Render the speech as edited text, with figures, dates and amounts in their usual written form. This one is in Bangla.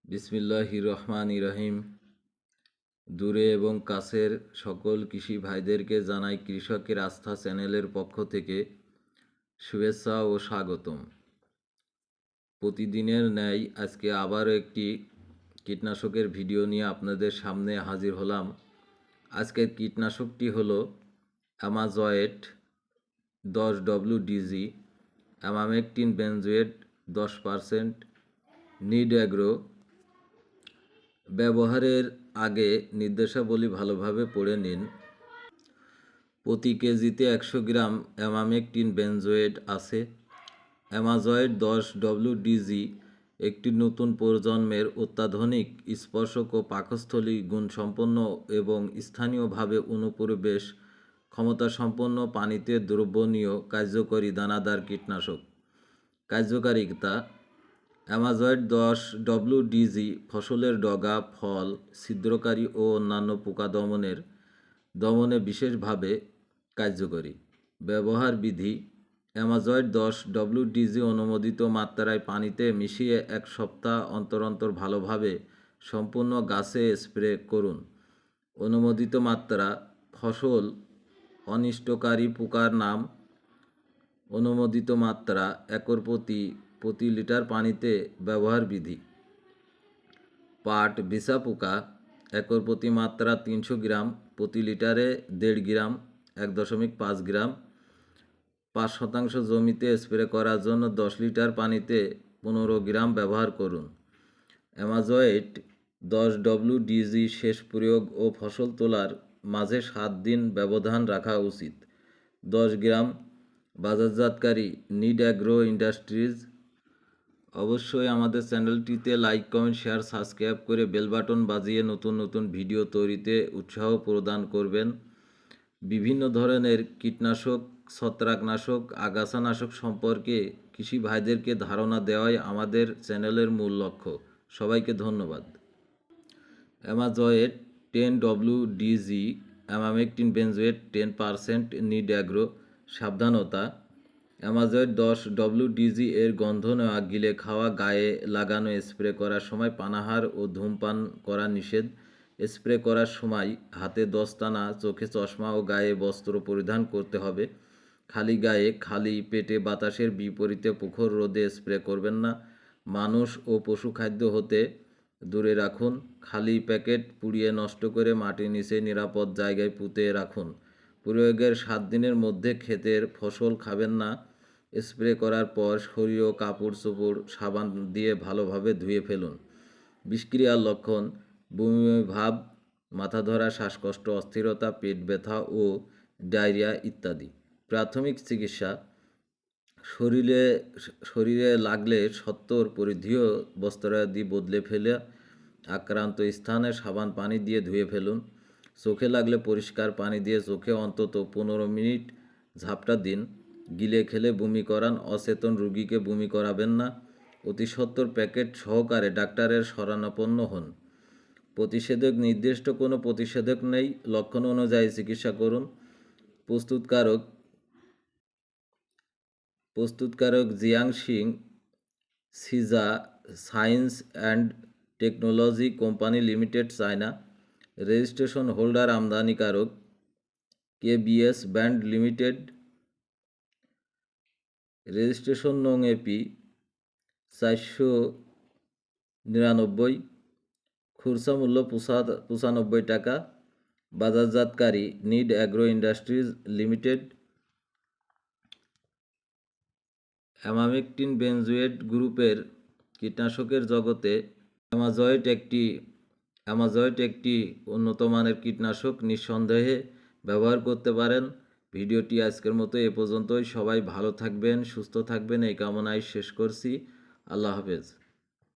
বিসমিল্লাহির রহমানির রহিম। দূরে এবং কাছের সকল কৃষি ভাইদেরকে জানাই কৃষকের আস্থা চ্যানেলের পক্ষ থেকে শুভেচ্ছা ও স্বাগতম। প্রতিদিনের ন্যায় আজকে আবারও একটি কীটনাশকের ভিডিও নিয়ে আপনাদের সামনে হাজির হলাম। আজকের কীটনাশকটি হলো অ্যামাজয়েট 10WDG emamectin benzoate 10%। Need agro. ব্যবহারের আগে নির্দেশাবলী ভালোভাবে পড়ে নিন। প্রতি কেজিতে 100 গ্রাম অ্যামামেকটিন বেনজোয়েট আছে। অ্যামাজয়েট 10WDG একটি নতুন প্রজন্মের অত্যাধুনিক স্পর্শক ও পাকস্থলী গুণসম্পন্ন এবং স্থানীয়ভাবে অনুপ্রবেশ ক্ষমতাসম্পন্ন পানিতে দ্রবণীয় কার্যকরী দানাদার কীটনাশক। কার্যকারিতা: অ্যামাজয়েট 10WDG ফসলের ডগা, ফল, ছিদ্রকারী ও অন্যান্য পোকা দমনে বিশেষভাবে কার্যকরী। ব্যবহার বিধি: অ্যামাজয়েট 10WDG অনুমোদিত মাত্রায় পানিতে মিশিয়ে 1 সপ্তাহ অন্তর অন্তর ভালোভাবে সম্পূর্ণ গাছে স্প্রে করুন। অনুমোদিত মাত্রা: ফসল অনিষ্টকারী পোকার নাম। অনুমোদিত মাত্রা: একর প্রতি লিটার পানিতে। ব্যবহার বিধি: পাট বিছা পোকা একর প্রতি মাত্রা 300 গ্রাম, প্রতি লিটারে 1.5 গ্রাম 1.5 গ্রাম। 5% জমিতে স্প্রে করার জন্য 10 লিটার পানিতে 15 গ্রাম ব্যবহার করুন। অ্যামাজয়েট 10WDG শেষ প্রয়োগ ও ফসল তোলার মাঝে 7 দিন ব্যবধান রাখা উচিত। 10 গ্রাম। বাজারজাতকারী নিড অ্যাগ্রো ইন্ডাস্ট্রিজ। অবশ্যই আমাদের চ্যানেলটিতে লাইক, কমেন্ট, শেয়ার, সাবস্ক্রাইব করে বেল বাটন বাজিয়ে নতুন নতুন ভিডিও তৈরিতে উৎসাহ প্রদান করবেন। বিভিন্ন ধরনের কীটনাশক, ছত্রাকনাশক, আগাছানাশক সম্পর্কে কৃষি ভাইদেরকে ধারণা দেওয়াই আমাদের চ্যানেলের মূল লক্ষ্য। সবাইকে ধন্যবাদ। অ্যামাজয়েট 10WDG emamectin benzoate 10%। Need agro. সাবধানতা: অ্যামাজয়েট 10WDG এর গন্ধ নেওয়া, গিলে খাওয়া, গায়ে লাগানো, স্প্রে করার সময় পানাহার ও ধূমপান করা নিষেধ। স্প্রে করার সময় হাতে দস্তানা, চোখে চশমা ও গায়ে বস্ত্র পরিধান করতে হবে। খালি গায়ে, খালি পেটে বাতাসের বিপরীতে প্রখর রোদে স্প্রে করবেন না। মানুষ ও পশু খাদ্য হতে দূরে রাখুন। খালি প্যাকেট পুড়িয়ে নষ্ট করে মাটির নিচে নিরাপদ জায়গায় পুঁতে রাখুন। প্রয়োগের 7 দিনের মধ্যে ক্ষেতের ফসল খাবেন না। স্প্রে করার পর শরীর ও কাপড় চোপড় সাবান দিয়ে ভালোভাবে ধুয়ে ফেলুন। বিষক্রিয়ার লক্ষণ: বমিভাব, মাথা ধরা, শ্বাসকষ্ট, অস্থিরতা, পেট ব্যথা ও ডায়রিয়া ইত্যাদি। প্রাথমিক চিকিৎসা: শরীরে লাগলে 70 পরিধেয় বস্ত্রাদি বদলে ফেলে আক্রান্ত স্থানে সাবান পানি দিয়ে ধুয়ে ফেলুন। চোখে লাগলে পরিষ্কার পানি দিয়ে চোখে অন্তত 15 মিনিট ঝাপটা দিন। গিলে খেলে বমি করান, অচেতন রোগীকে বমি করাবেন না। অতি সত্বর প্যাকেট সহকারে ডাক্তারের শরণাপন্ন হন। প্রতিষেধক: নির্দিষ্ট কোনো প্রতিষেধক নেই, লক্ষণ অনুযায়ী চিকিৎসা করুন। প্রস্তুতকারক জিয়াংশিং সিজা science and technology company limited, China. Registration holder আমদানিকারক কেবিএস ব্যান্ড লিমিটেড। রেজিস্ট্রেশন নং এপি 499। খুচরা মূল্য 95 টাকা। বাজারজাতকারী need agro industries limited. Emamectin benzoate গ্রুপের কীটনাশকের জগতে অ্যামাজয়েট একটি উন্নত মানের কীটনাশক। নিঃসন্দেহে ব্যবহার করতে পারেন। ভিডিওটি আজকের মতো এ পর্যন্তই। সবাই ভালো থাকবেন, সুস্থ থাকবেন এই কামনায় শেষ করছি। আল্লাহ হাফেজ।